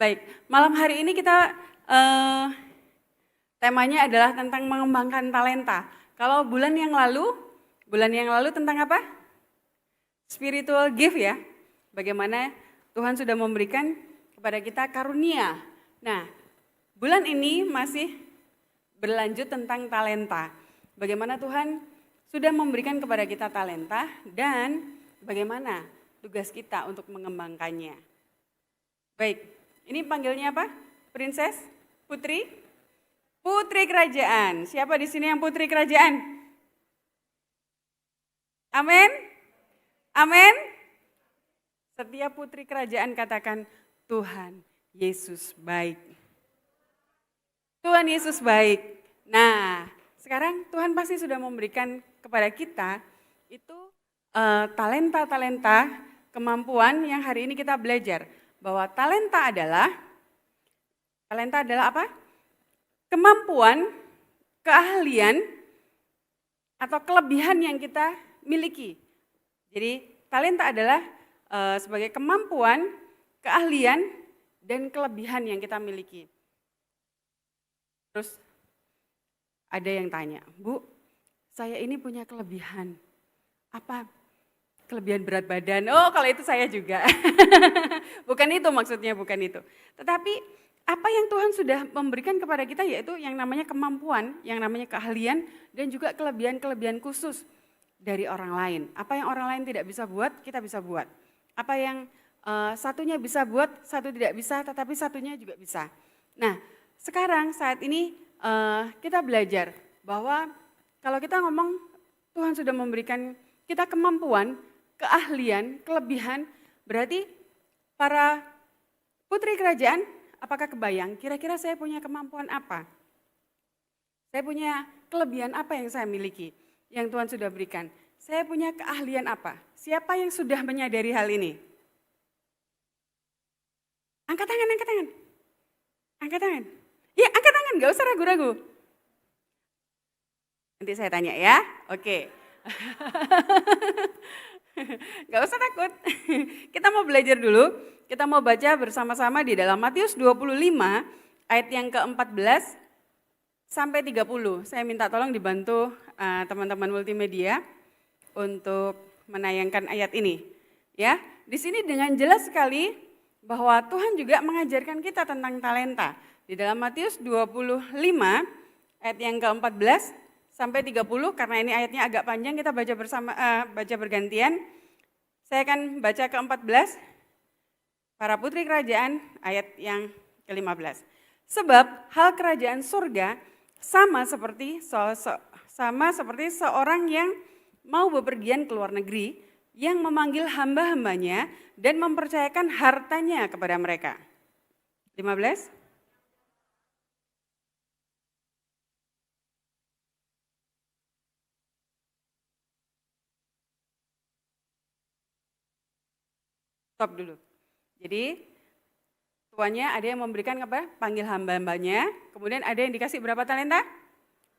Baik, malam hari ini kita temanya adalah tentang mengembangkan talenta. Kalau bulan yang lalu tentang apa? Spiritual gift ya. Bagaimana Tuhan sudah memberikan kepada kita karunia. Nah, bulan ini masih berlanjut tentang talenta. Bagaimana Tuhan sudah memberikan kepada kita talenta dan bagaimana tugas kita untuk mengembangkannya. Baik, ini panggilnya apa? Princess? Putri? Putri kerajaan. Siapa di sini yang putri kerajaan? Amin? Amin? Setiap putri kerajaan katakan, Tuhan Yesus baik. Tuhan Yesus baik. Nah, sekarang Tuhan pasti sudah memberikan kepada kita itu talenta-talenta, kemampuan yang hari ini kita belajar. Bahwa talenta adalah apa? Kemampuan, keahlian, atau kelebihan yang kita miliki. Jadi talenta adalah sebagai kemampuan, keahlian, dan kelebihan yang kita miliki. Terus ada yang tanya, Bu, saya ini punya kelebihan. Apa? Kelebihan berat badan. Oh, kalau itu saya juga. Bukan itu maksudnya, bukan itu. Tetapi apa yang Tuhan sudah memberikan kepada kita yaitu yang namanya kemampuan, yang namanya keahlian, dan juga kelebihan-kelebihan khusus dari orang lain. Apa yang orang lain tidak bisa buat, kita bisa buat. Apa yang satunya bisa buat, satu tidak bisa, tetapi satunya juga bisa. Nah, sekarang saat ini kita belajar bahwa kalau kita ngomong Tuhan sudah memberikan kita kemampuan, keahlian, kelebihan, berarti para putri kerajaan, apakah kebayang kira-kira saya punya kemampuan apa? Saya punya kelebihan apa yang saya miliki, yang Tuhan sudah berikan? Saya punya keahlian apa? Siapa yang sudah menyadari hal ini? Angkat tangan, angkat tangan. Angkat tangan. Ya, angkat tangan, gak usah ragu-ragu. Nanti saya tanya ya, oke. Gak usah takut, kita mau belajar dulu, kita mau baca bersama-sama di dalam Matius 25 ayat yang ke-14 sampai 30. Saya minta tolong dibantu teman-teman multimedia untuk menayangkan ayat ini. Ya, di sini dengan jelas sekali bahwa Tuhan juga mengajarkan kita tentang talenta. Di dalam Matius 25 ayat yang ke-14 sampai 30, karena ini ayatnya agak panjang, kita baca bersama, baca bergantian. Saya akan baca ke-14, para putri kerajaan, ayat yang ke-15. Sebab hal kerajaan surga sama seperti seorang yang mau bepergian ke luar negeri, yang memanggil hamba-hambanya dan mempercayakan hartanya kepada mereka. 15. Stop dulu. Jadi tuannya ada yang memberikan apa? Panggil hamba-hambanya, kemudian ada yang dikasih berapa talenta?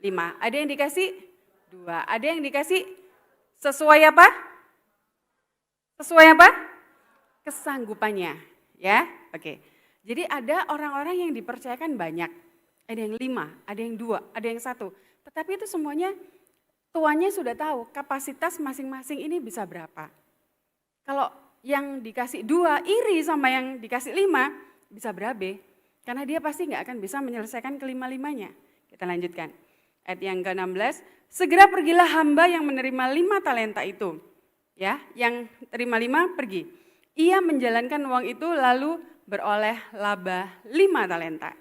5. Ada yang dikasih 2. Ada yang dikasih sesuai apa? Sesuai apa? Kesanggupannya, ya. Oke. Jadi ada orang-orang yang dipercayakan banyak. Ada yang 5, ada yang 2, ada yang 1. Tetapi itu semuanya tuannya sudah tahu kapasitas masing-masing ini bisa berapa. Kalau yang dikasih 2 iri sama yang dikasih 5 bisa berabe. Karena dia pasti nggak akan bisa menyelesaikan kelima-limanya. Kita lanjutkan. Ayat yang ke-16. Segera pergilah hamba yang menerima 5 talenta itu. Ya, yang terima 5 pergi. Ia menjalankan uang itu lalu beroleh laba 5 talenta.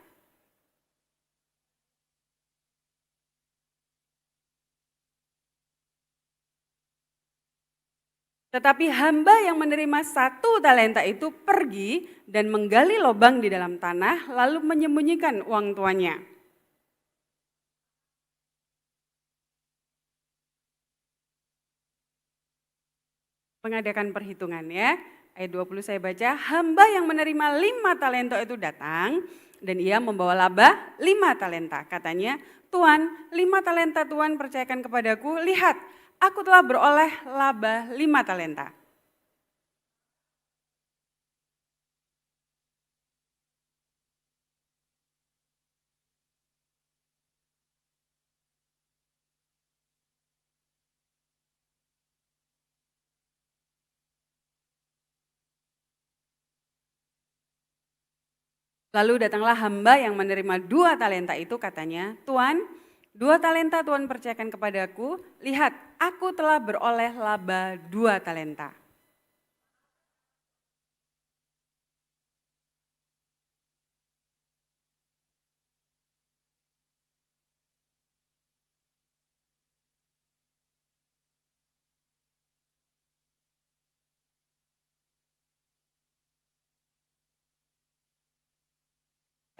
Tetapi hamba yang menerima 1 talenta itu pergi dan menggali lubang di dalam tanah lalu menyembunyikan uang tuannya. Mengadakan perhitungan ya. Ayat 20 saya baca, hamba yang menerima 5 talenta itu datang dan ia membawa laba 5 talenta. Katanya, Tuhan 5 talenta Tuhan percayakan kepadaku, lihat aku telah beroleh laba 5 talenta. Lalu datanglah hamba yang menerima 2 talenta itu, katanya, Tuan, 2 talenta Tuhan percayakan kepadaku, lihat aku telah beroleh laba 2 talenta.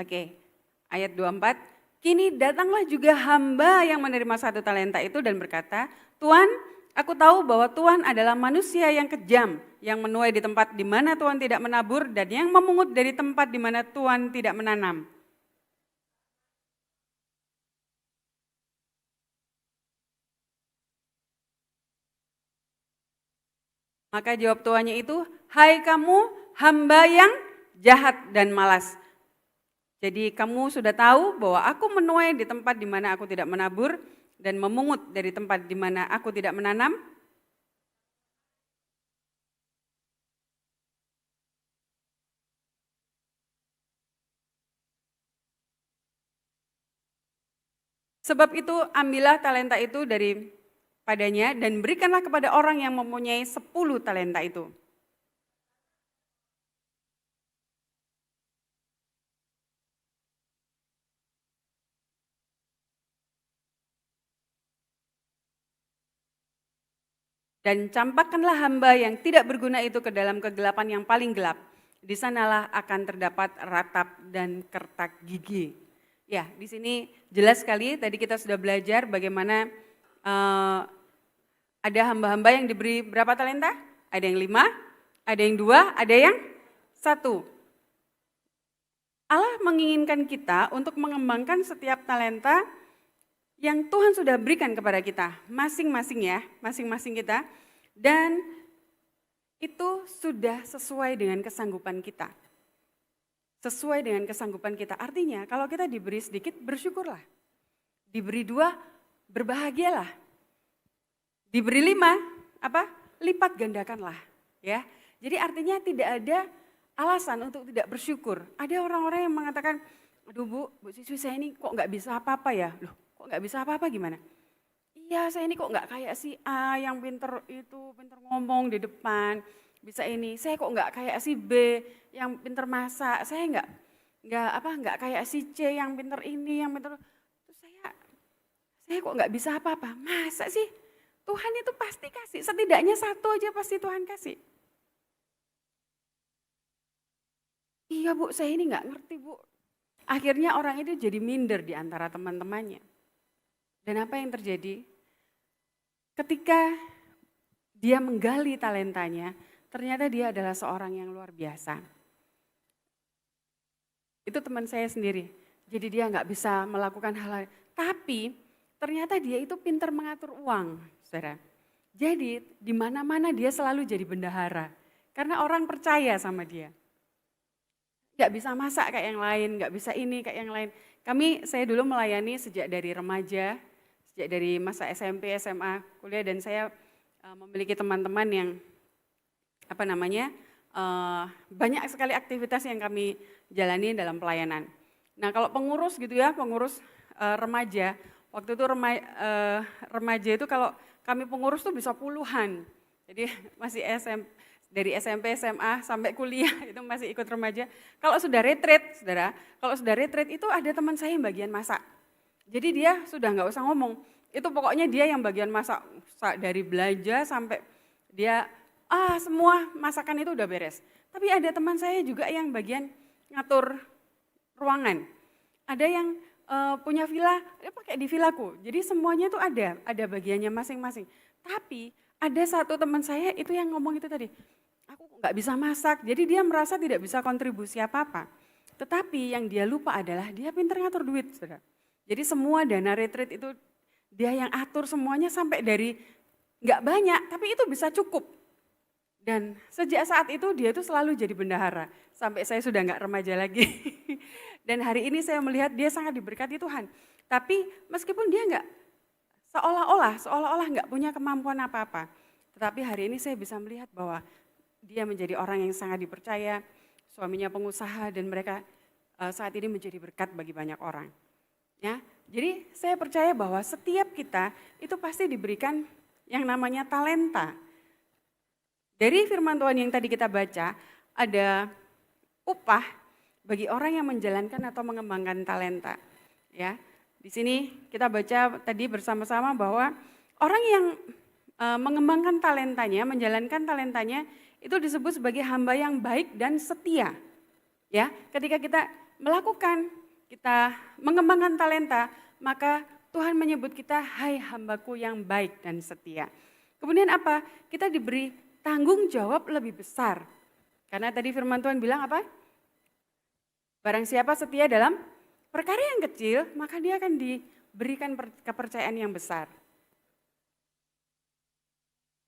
Oke, ayat 24, kini datanglah juga hamba yang menerima 1 talenta itu dan berkata, Tuan, aku tahu bahwa Tuhan adalah manusia yang kejam, yang menuai di tempat di mana Tuhan tidak menabur dan yang memungut dari tempat di mana Tuhan tidak menanam. Maka jawab tuannya itu, hai kamu hamba yang jahat dan malas. Jadi kamu sudah tahu bahwa aku menuai di tempat di mana aku tidak menabur dan memungut dari tempat di mana aku tidak menanam. Sebab itu ambillah talenta itu dari padanya dan berikanlah kepada orang yang mempunyai 10 talenta itu. Dan campakkanlah hamba yang tidak berguna itu ke dalam kegelapan yang paling gelap. Di sanalah akan terdapat ratap dan kertak gigi. Ya, di sini jelas sekali tadi kita sudah belajar bagaimana ada hamba-hamba yang diberi berapa talenta? Ada yang 5, ada yang 2, ada yang 1. Allah menginginkan kita untuk mengembangkan setiap talenta yang Tuhan sudah berikan kepada kita, masing-masing ya, masing-masing kita, dan itu sudah sesuai dengan kesanggupan kita. Sesuai dengan kesanggupan kita, artinya kalau kita diberi sedikit, bersyukurlah. Diberi 2, berbahagialah. Diberi 5, lipat gandakanlah. Ya. Jadi artinya tidak ada alasan untuk tidak bersyukur. Ada orang-orang yang mengatakan, aduh Bu Siswi saya ini kok nggak bisa apa-apa ya? Loh, kok nggak bisa apa-apa gimana? Iya saya ini kok nggak kayak si A yang pinter ngomong di depan, bisa ini. Saya kok nggak kayak si B yang pinter masak, saya nggak kayak si C yang pinter ini, yang pinter. Terus saya kok nggak bisa apa-apa. Masa sih? Tuhan itu pasti kasih, setidaknya 1 aja pasti Tuhan kasih. Iya Bu, saya ini nggak ngerti Bu. Akhirnya orang itu jadi minder di antara teman-temannya. Dan apa yang terjadi? Ketika dia menggali talentanya, ternyata dia adalah seorang yang luar biasa. Itu teman saya sendiri. Jadi dia nggak bisa melakukan hal-hal. Tapi ternyata dia itu pintar mengatur uang, saudara. Jadi di mana-mana dia selalu jadi bendahara. Karena orang percaya sama dia. Nggak bisa masak kayak yang lain, nggak bisa ini kayak yang lain. Saya dulu melayani sejak dari remaja, sejak dari masa SMP, SMA, kuliah, dan saya memiliki teman-teman yang banyak sekali aktivitas yang kami jalani dalam pelayanan. Nah kalau pengurus gitu ya, pengurus remaja, waktu itu remaja itu kalau kami pengurus tuh bisa puluhan. Jadi masih dari SMP, SMA sampai kuliah itu masih ikut remaja. Kalau sudah retreat, saudara, itu ada teman saya yang bagian masak. Jadi dia sudah nggak usah ngomong, itu pokoknya dia yang bagian masak dari belanja sampai dia semua masakan itu udah beres. Tapi ada teman saya juga yang bagian ngatur ruangan. Ada yang punya villa, dia pakai di villaku. Jadi semuanya tuh ada bagiannya masing-masing. Tapi ada satu teman saya itu yang ngomong itu tadi, aku nggak bisa masak, jadi dia merasa tidak bisa kontribusi apa-apa. Tetapi yang dia lupa adalah dia pintar ngatur duit, saudara. Jadi semua dana retreat itu dia yang atur semuanya sampai dari nggak banyak, tapi itu bisa cukup. Dan sejak saat itu dia itu selalu jadi bendahara, sampai saya sudah nggak remaja lagi. Dan hari ini saya melihat dia sangat diberkati Tuhan. Tapi meskipun dia nggak seolah-olah nggak punya kemampuan apa-apa, tetapi hari ini saya bisa melihat bahwa dia menjadi orang yang sangat dipercaya, suaminya pengusaha dan mereka saat ini menjadi berkat bagi banyak orang. Ya, jadi saya percaya bahwa setiap kita itu pasti diberikan yang namanya talenta. Dari firman Tuhan yang tadi kita baca, ada upah bagi orang yang menjalankan atau mengembangkan talenta. Ya, di sini kita baca tadi bersama-sama bahwa orang yang mengembangkan talentanya, menjalankan talentanya itu disebut sebagai hamba yang baik dan setia. Ya, ketika kita melakukan, kita mengembangkan talenta, maka Tuhan menyebut kita, hai hambaku yang baik dan setia. Kemudian apa? Kita diberi tanggung jawab lebih besar. Karena tadi firman Tuhan bilang apa? Barang siapa setia dalam perkara yang kecil, maka dia akan diberikan kepercayaan yang besar.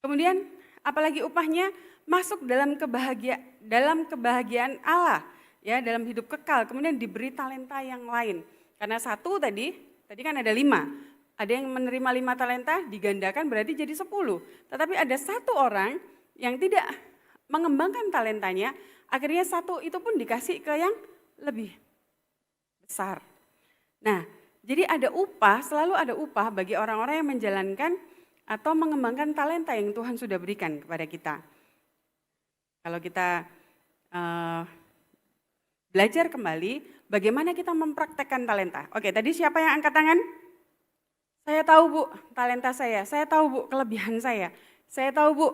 Kemudian apalagi upahnya? Masuk dalam kebahagiaan Allah, ya, dalam hidup kekal. Kemudian diberi talenta yang lain. Karena satu tadi kan ada 5. Ada yang menerima 5 talenta, digandakan berarti jadi 10. Tetapi ada satu orang yang tidak mengembangkan talentanya, akhirnya satu itu pun dikasih ke yang lebih besar. Nah, jadi ada upah, selalu ada upah bagi orang-orang yang menjalankan atau mengembangkan talenta yang Tuhan sudah berikan kepada kita. Kalau kita belajar kembali bagaimana kita mempraktekkan talenta. Oke, tadi siapa yang angkat tangan? Saya tahu Bu, talenta saya tahu Bu, kelebihan saya tahu Bu,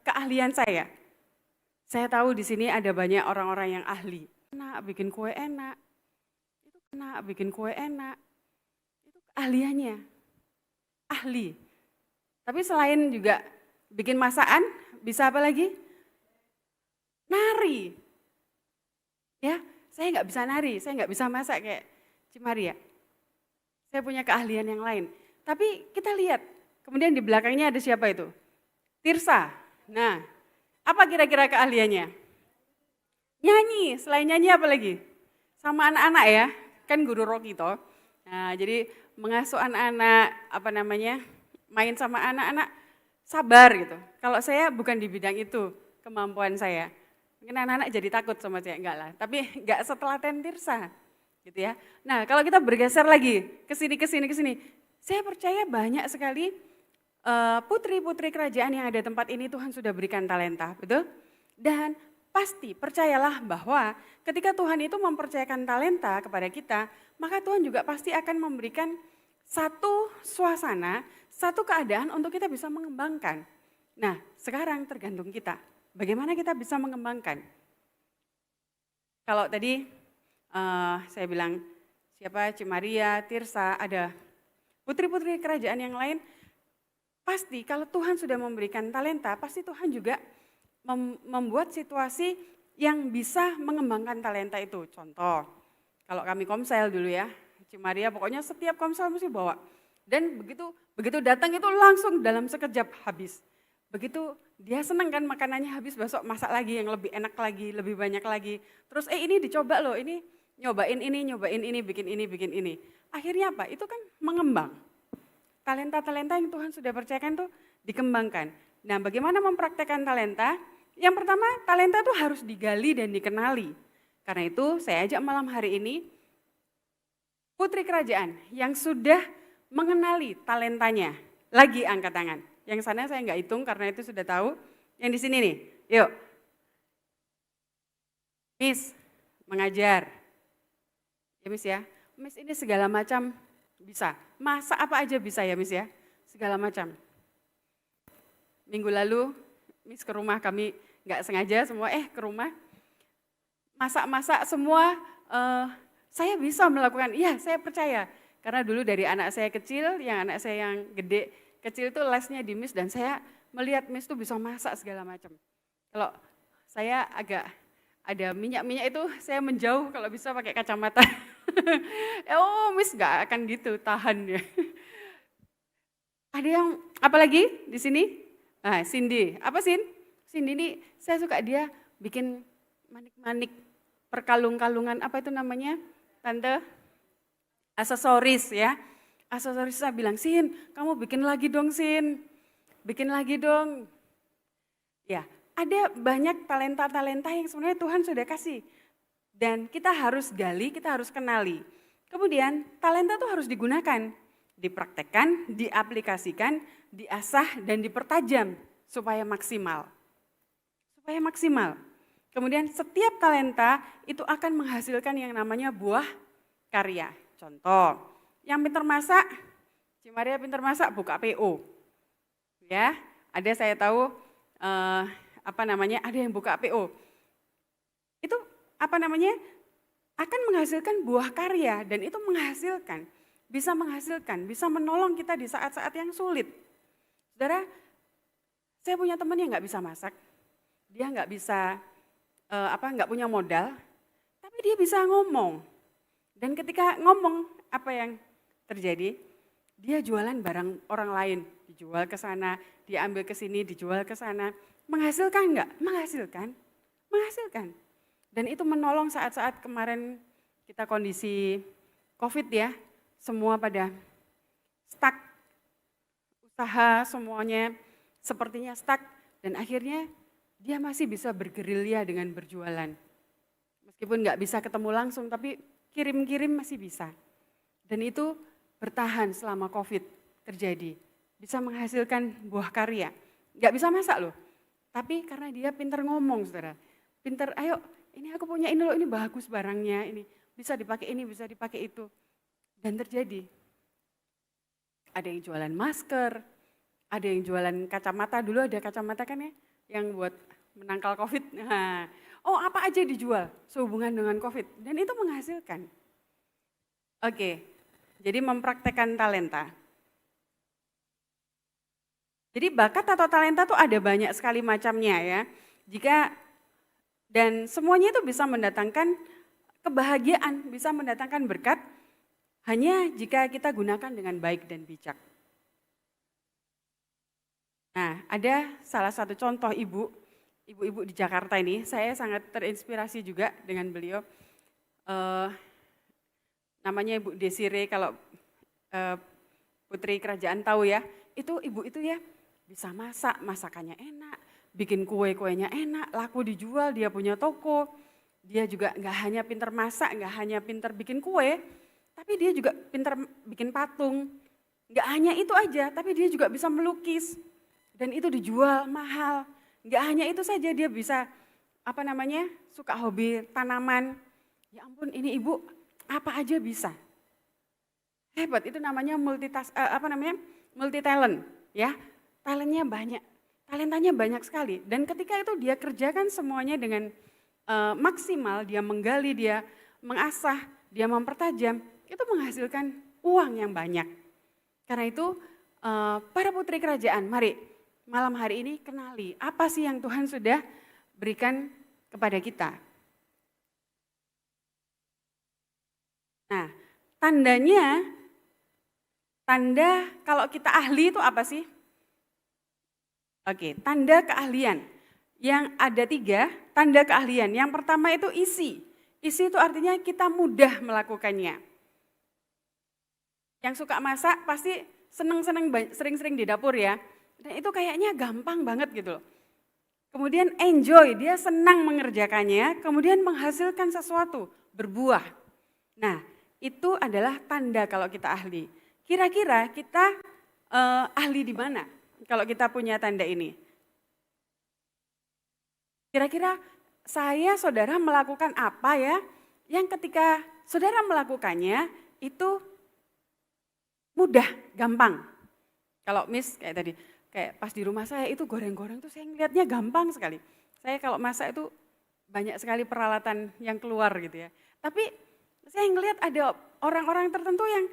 keahlian saya. Saya tahu di sini ada banyak orang-orang yang ahli. Enak, bikin kue enak, itu enak, bikin kue enak, itu keahliannya, ahli. Tapi selain juga bikin masakan, bisa apa lagi? Nari. Ya, saya nggak bisa nari, saya nggak bisa masak kayak Cimaria. Saya punya keahlian yang lain. Tapi kita lihat, kemudian di belakangnya ada siapa itu? Tirsa. Nah, apa kira-kira keahliannya? Nyanyi, selain nyanyi apa lagi? Sama anak-anak ya, kan guru Rocky toh. Nah, jadi mengasuh anak-anak, main sama anak-anak, sabar gitu. Kalau saya bukan di bidang itu kemampuan saya. Mungkin anak-anak jadi takut sama saya, enggak lah. Tapi enggak setelaten Tirsa gitu ya. Nah, kalau kita bergeser lagi ke sini. Saya percaya banyak sekali putri-putri kerajaan yang ada di tempat ini Tuhan sudah berikan talenta, betul? Dan pasti percayalah bahwa ketika Tuhan itu mempercayakan talenta kepada kita, maka Tuhan juga pasti akan memberikan satu suasana, satu keadaan untuk kita bisa mengembangkan. Nah, sekarang tergantung kita. Bagaimana kita bisa mengembangkan? Kalau tadi saya bilang siapa Cimaria, Tirsa, ada putri-putri kerajaan yang lain, pasti kalau Tuhan sudah memberikan talenta, pasti Tuhan juga membuat situasi yang bisa mengembangkan talenta itu. Contoh, kalau kami komsel dulu ya, Cimaria pokoknya setiap komsel mesti bawa. Dan begitu datang itu langsung dalam sekejap habis. Begitu dia senang kan makanannya habis, besok masak lagi yang lebih enak lagi, lebih banyak lagi. Terus ini dicoba loh, ini nyobain ini, bikin ini. Akhirnya apa? Itu kan mengembang. Talenta-talenta yang Tuhan sudah percayakan tuh dikembangkan. Nah, bagaimana mempraktekkan talenta? Yang pertama, talenta itu harus digali dan dikenali. Karena itu saya ajak malam hari ini putri kerajaan yang sudah mengenali talentanya. Lagi angkat tangan. Yang sana saya nggak hitung karena itu sudah tahu. Yang di sini nih, yuk. Miss, mengajar. Ya Miss ya, Miss ini segala macam bisa. Masak apa aja bisa ya Miss ya, segala macam. Minggu lalu Miss ke rumah kami, nggak sengaja semua ke rumah. Masak-masak semua, saya bisa melakukan, iya saya percaya. Karena dulu dari anak saya kecil, anak saya yang gede, kecil itu lesnya di Miss dan saya melihat Miss tuh bisa masak segala macam. Kalau saya agak ada minyak-minyak itu saya menjauh kalau bisa pakai kacamata. Miss nggak akan gitu, tahan ya. Ada yang apa lagi di sini? Nah, Cindy. Apa Cindy ini saya suka dia bikin manik-manik, perkalung-kalungan, apa itu namanya? Tante? Aksesoris ya. Aksesoris saya bilang, Sin, kamu bikin lagi dong Sin. Bikin lagi dong. Ya, ada banyak talenta-talenta yang sebenarnya Tuhan sudah kasih. Dan kita harus gali, kita harus kenali. Kemudian talenta itu harus digunakan, dipraktekkan, diaplikasikan, diasah dan dipertajam supaya maksimal. Supaya maksimal. Kemudian setiap talenta itu akan menghasilkan yang namanya buah karya. Contoh, yang pintar masak, Cimaria pintar masak buka PO. Ya, ada saya tahu ada yang buka PO. Itu akan menghasilkan buah karya dan itu bisa menghasilkan, bisa menolong kita di saat-saat yang sulit. Saudara, saya punya teman yang nggak bisa masak, dia nggak bisa nggak punya modal, tapi dia bisa ngomong. Dan ketika ngomong, apa yang terjadi? Dia jualan barang orang lain, dijual ke sana, dia ambil ke sini, dijual ke sana. Menghasilkan enggak? Menghasilkan. Menghasilkan. Dan itu menolong saat-saat kemarin kita kondisi COVID ya, semua pada stuck, usaha semuanya sepertinya stuck, dan akhirnya dia masih bisa bergerilya dengan berjualan. Meskipun enggak bisa ketemu langsung, tapi kirim-kirim masih bisa. Dan itu bertahan selama COVID terjadi. Bisa menghasilkan buah karya. Enggak bisa masak loh, tapi karena dia pintar ngomong, saudara. Pintar, ayo ini aku punya ini loh, ini bagus barangnya, ini bisa dipakai ini, bisa dipakai itu. Dan terjadi. Ada yang jualan masker, ada yang jualan kacamata, dulu ada kacamata kan ya, yang buat menangkal COVID. Nah, apa aja dijual sehubungan dengan COVID, dan itu menghasilkan. Oke. Jadi mempraktekkan talenta. Jadi bakat atau talenta itu ada banyak sekali macamnya ya. Dan semuanya itu bisa mendatangkan kebahagiaan, bisa mendatangkan berkat hanya jika kita gunakan dengan baik dan bijak. Nah, ada salah satu contoh ibu-ibu di Jakarta ini, saya sangat terinspirasi juga dengan beliau. Namanya Ibu Desire, kalau putri kerajaan tahu ya, itu ibu itu ya bisa masak, masakannya enak, bikin kue-kuenya enak, laku dijual, dia punya toko. Dia juga nggak hanya pintar masak, nggak hanya pintar bikin kue, tapi dia juga pintar bikin patung. Nggak hanya itu aja, tapi dia juga bisa melukis, dan itu dijual mahal. Nggak hanya itu saja, dia bisa suka hobi tanaman. Ya ampun, ini ibu apa aja bisa. Hebat, itu namanya multi talent ya. Talentnya banyak, talentanya banyak sekali. Dan ketika itu dia kerjakan semuanya dengan maksimal, dia menggali, dia mengasah, dia mempertajam, itu menghasilkan uang yang banyak. Karena itu para putri kerajaan, mari malam hari ini kenali apa sih yang Tuhan sudah berikan kepada kita. Nah, tanda kalau kita ahli itu apa sih? Oke, tanda keahlian. Yang ada 3 tanda keahlian. Yang pertama itu isi. Isi itu artinya kita mudah melakukannya. Yang suka masak pasti seneng-seneng sering-sering di dapur ya. Dan itu kayaknya gampang banget gitu loh. Kemudian enjoy, dia senang mengerjakannya, kemudian menghasilkan sesuatu, berbuah. Nah, itu adalah tanda kalau kita ahli. Kira-kira kita ahli di mana kalau kita punya tanda ini? Kira-kira saudara melakukan apa ya yang ketika saudara melakukannya itu mudah, gampang. Kalau kayak tadi, kayak pas di rumah saya itu goreng-goreng tuh saya ngeliatnya gampang sekali. Saya kalau masak itu banyak sekali peralatan yang keluar gitu ya. Tapi saya ngeliat ada orang-orang tertentu yang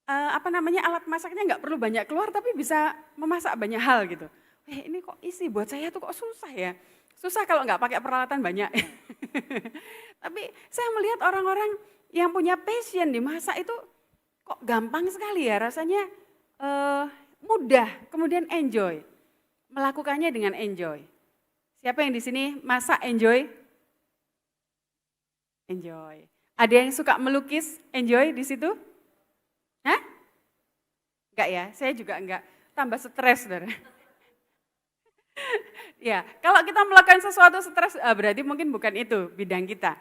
alat masaknya nggak perlu banyak keluar tapi bisa memasak banyak hal gitu. Ini kok isi buat saya tuh kok susah ya. Susah kalau nggak pakai peralatan banyak. Tapi saya melihat orang-orang yang punya passion di masak itu kok gampang sekali ya, rasanya mudah, kemudian enjoy. Melakukannya dengan enjoy. Siapa yang di sini masak enjoy? Enjoy. Ada yang suka melukis enjoy di situ? Hah? Enggak ya, saya juga enggak. Tambah stres, saudara. Ya, kalau kita melakukan sesuatu stres, berarti mungkin bukan itu bidang kita.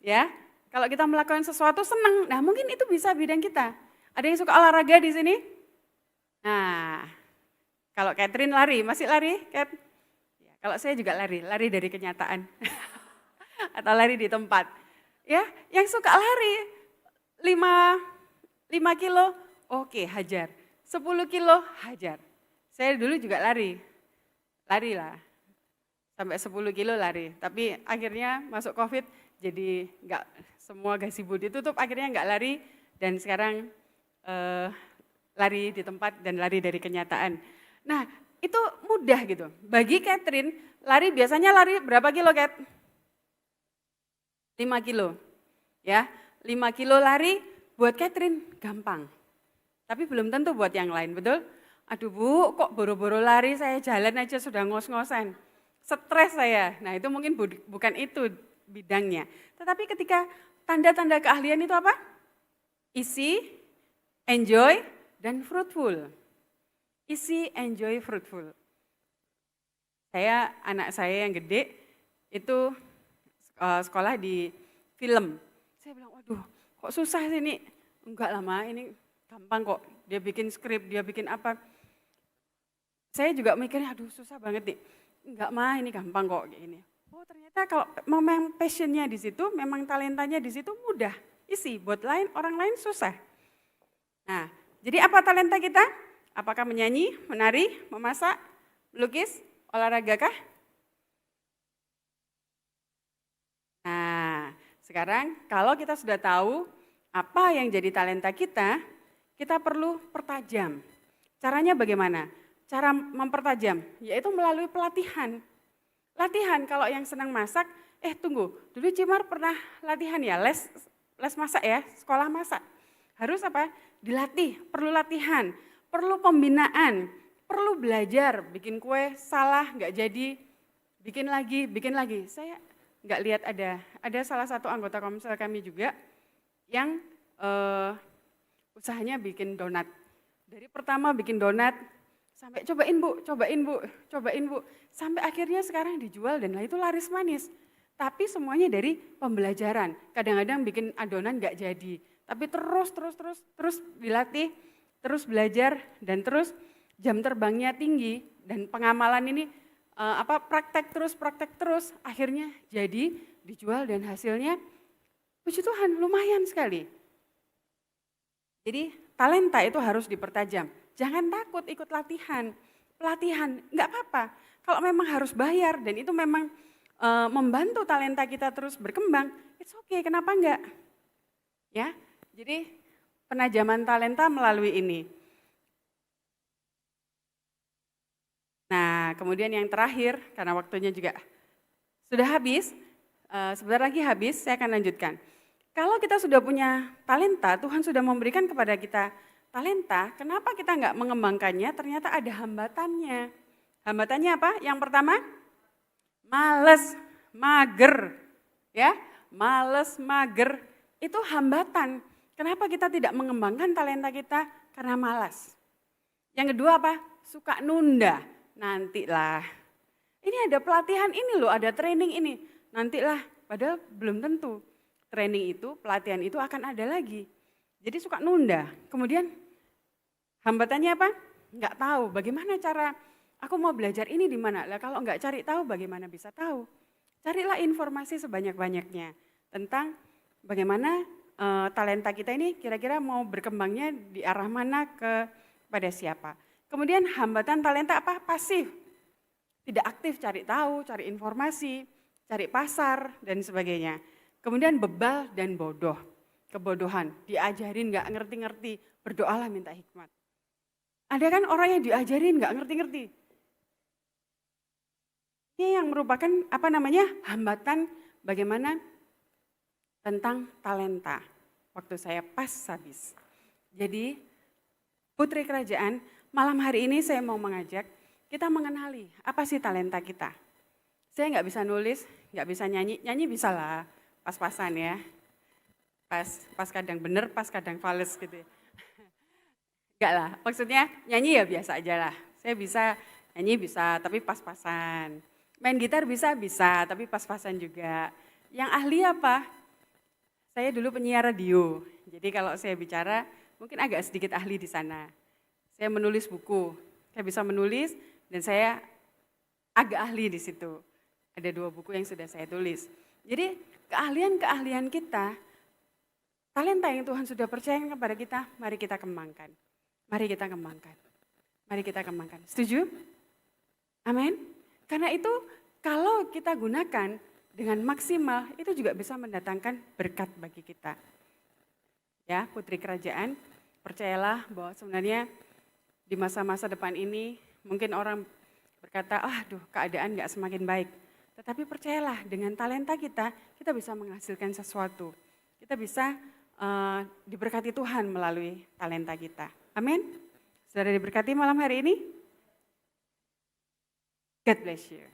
Ya, kalau kita melakukan sesuatu senang, nah mungkin itu bisa bidang kita. Ada yang suka olahraga di sini? Nah, kalau Catherine lari, masih lari, Cat? Ya, kalau saya juga lari, lari dari kenyataan. Atau lari di tempat. Ya, yang suka lari 5 kilo, oke hajar. 10 kilo, hajar. Saya dulu juga lari lah. Sampai 10 kilo lari. Tapi akhirnya masuk COVID, jadi enggak semua gazebo ditutup, akhirnya enggak lari. Dan sekarang lari di tempat dan lari dari kenyataan. Nah, itu mudah gitu. Bagi Catherine, lari biasanya lari berapa kilo, Cat? 5 kilo. Ya, 5 kilo lari buat Catherine gampang. Tapi belum tentu buat yang lain, betul? Aduh Bu, kok boro-boro lari, saya jalan aja sudah ngos-ngosan. Stres saya. Nah, itu mungkin bukan itu bidangnya. Tetapi ketika tanda-tanda keahlian itu apa? Easy, enjoy, dan fruitful. Easy, enjoy, fruitful. Anak saya yang gede itu sekolah di film. Saya bilang, waduh kok susah sih ini? Enggak lah Ma, ini gampang kok. Dia bikin skrip, dia bikin apa. Saya juga mikirnya, aduh susah banget nih. Enggak Ma, ini gampang kok kayak gini. Oh ternyata kalau memang passionnya di situ, memang talentanya di situ mudah. Isi, buat orang lain susah. Nah, jadi apa talenta kita? Apakah menyanyi, menari, memasak, melukis, olahraga kah? Nah, sekarang kalau kita sudah tahu apa yang jadi talenta kita perlu pertajam. Caranya bagaimana? Cara mempertajam, yaitu melalui pelatihan. Latihan, kalau yang senang masak, tunggu, dulu Cimar pernah latihan ya, les masak ya, sekolah masak. Harus apa? Dilatih, perlu latihan, perlu pembinaan, perlu belajar, bikin kue salah, nggak jadi, bikin lagi. Saya nggak lihat ada salah satu anggota komsel kami juga yang usahanya bikin donat. Dari pertama bikin donat, sampai cobain bu, sampai akhirnya sekarang dijual dan itu laris manis. Tapi semuanya dari pembelajaran. Kadang-kadang bikin adonan nggak jadi, tapi terus dilatih, terus belajar dan terus jam terbangnya tinggi dan pengamalan ini praktek terus, akhirnya jadi dijual dan hasilnya puji Tuhan lumayan sekali. Jadi talenta itu harus dipertajam. Jangan takut ikut pelatihan nggak apa-apa. Kalau memang harus bayar dan itu memang membantu talenta kita terus berkembang, it's okay, kenapa enggak? Ya, jadi penajaman talenta melalui ini. Nah, kemudian yang terakhir, karena waktunya juga sudah habis, sebentar lagi habis, saya akan lanjutkan. Kalau kita sudah punya talenta, Tuhan sudah memberikan kepada kita talenta, kenapa kita enggak mengembangkannya? Ternyata ada hambatannya. Hambatannya apa? Yang pertama, males, mager. Ya, males, mager, itu hambatan. Kenapa kita tidak mengembangkan talenta kita? Karena malas. Yang kedua apa? Suka nunda. Nantilah. Ini ada pelatihan ini loh, ada training ini. Nantilah, padahal belum tentu. Training itu, pelatihan itu akan ada lagi. Jadi suka nunda. Kemudian hambatannya apa? Enggak tahu bagaimana cara aku mau belajar ini di mana. Lah kalau enggak cari tahu bagaimana bisa tahu? Carilah informasi sebanyak-banyaknya tentang bagaimana talenta kita ini kira-kira mau berkembangnya di arah mana kepada siapa. Kemudian hambatan talenta apa? Pasif. Tidak aktif cari tahu, cari informasi, cari pasar dan sebagainya. Kemudian bebal dan bodoh. Kebodohan, diajarin nggak ngerti-ngerti, berdoalah minta hikmat. Ada kan orang yang diajarin nggak ngerti-ngerti. Ini yang merupakan hambatan bagaimana tentang talenta. Waktu saya pas habis. Jadi Putri Kerajaan, malam hari ini saya mau mengajak kita mengenali apa sih talenta kita. Saya nggak bisa nulis, nggak bisa nyanyi bisa lah, pas-pasan ya. Pas kadang bener, pas kadang fales gitu ya. Enggak lah, maksudnya nyanyi ya biasa aja lah. Saya bisa nyanyi bisa, tapi pas-pasan. Main gitar bisa, tapi pas-pasan juga. Yang ahli apa? Saya dulu penyiar radio, jadi kalau saya bicara mungkin agak sedikit ahli di sana. Saya menulis buku, saya bisa menulis dan saya agak ahli di situ. Ada 2 buku yang sudah saya tulis. Jadi keahlian-keahlian kita, talenta yang Tuhan sudah percayakan kepada kita, mari kita kembangkan. Mari kita kembangkan. Mari kita kembangkan. Setuju? Amin. Karena itu kalau kita gunakan dengan maksimal, itu juga bisa mendatangkan berkat bagi kita. Ya, putri kerajaan, percayalah bahwa sebenarnya di masa-masa depan ini mungkin orang berkata, aduh keadaan gak semakin baik. Tetapi percayalah dengan talenta kita bisa menghasilkan sesuatu. Kita bisa diberkati Tuhan melalui talenta kita. Amin. Sudah diberkati malam hari ini? God bless you.